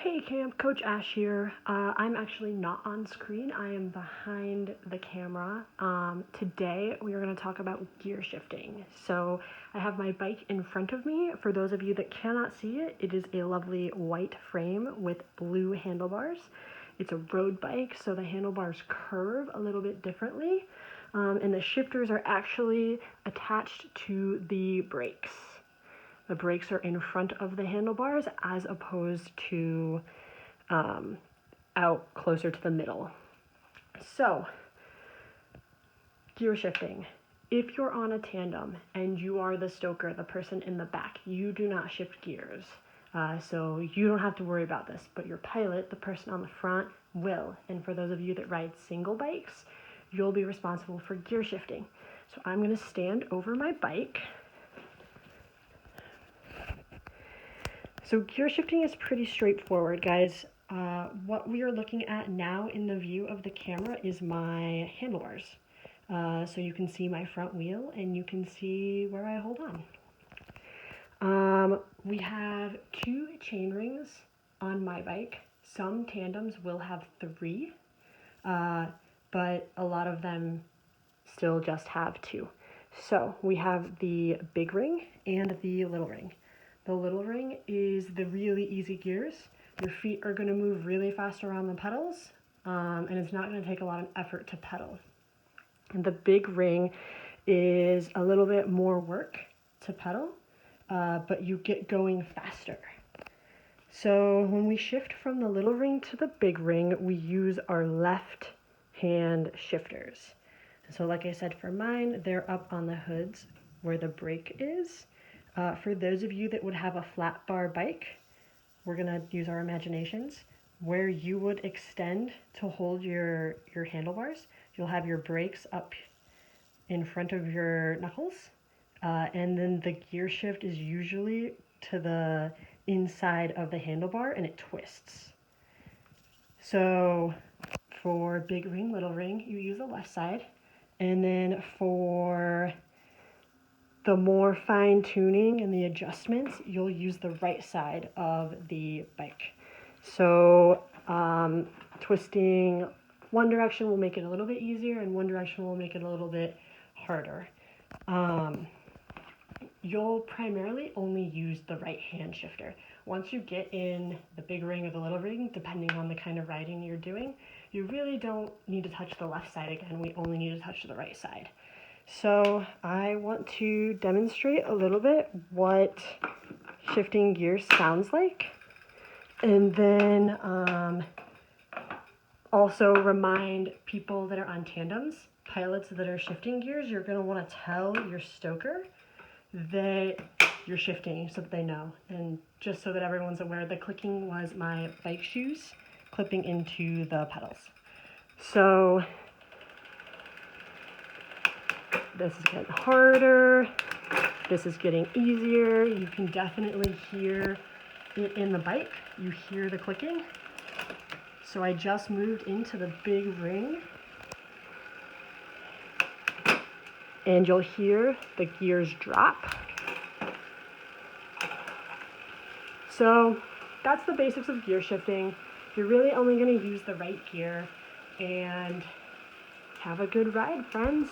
Hey Camp, Coach Ash here. I'm actually not on screen. I am behind the camera. Today we are going to talk about gear shifting. So I have my bike in front of me. For those of you that cannot see it, it is a lovely white frame with blue handlebars. It's a road bike, so the handlebars curve a little bit differently, and the shifters are actually attached to the brakes. The brakes are in front of the handlebars as opposed to out closer to the middle. So, gear shifting. If you're on a tandem and you are the stoker, the person in the back, you do not shift gears. So you don't have to worry about this, but your pilot, the person on the front, will. And for those of you that ride single bikes, you'll be responsible for gear shifting. So I'm going to stand over my bike. So gear shifting is pretty straightforward, guys. What we are looking at now in the view of the camera is my handlebars. So you can see my front wheel and you can see where I hold on. We have 2 chain rings on my bike. Some tandems will have 3, but a lot of them still just have 2. So we have the big ring and the little ring. The little ring is the really easy gears. Your feet are going to move really fast around the pedals, and it's not going to take a lot of effort to pedal. And the big ring is a little bit more work to pedal, but you get going faster. So when we shift from the little ring to the big ring, we use our left hand shifters. So like I said, for mine, they're up on the hoods where the brake is. For those of you that would have a flat bar bike, we're going to use our imaginations. Where you would extend to hold your handlebars, you'll have your brakes up in front of your knuckles, and then the gear shift is usually to the inside of the handlebar and it twists. So for big ring, little ring, you use the left side, and then for the more fine tuning and the adjustments, you'll use the right side of the bike. So twisting one direction will make it a little bit easier and one direction will make it a little bit harder. You'll primarily only use the right hand shifter. Once you get in the big ring or the little ring, depending on the kind of riding you're doing, you really don't need to touch the left side again. We only need to touch the right side. So I want to demonstrate a little bit what shifting gears sounds like, and then also remind people that are on tandems, pilots that are shifting gears, you're going to want to tell your stoker that you're shifting so that they know. And just so that everyone's aware, the clicking was my bike shoes clipping into the pedals. So this is getting harder, this is getting easier. You can definitely hear it in the bike. You hear the clicking. So I just moved into the big ring, and you'll hear the gears drop. So that's the basics of gear shifting. You're really only going to use the right gear, and have a good ride, friends.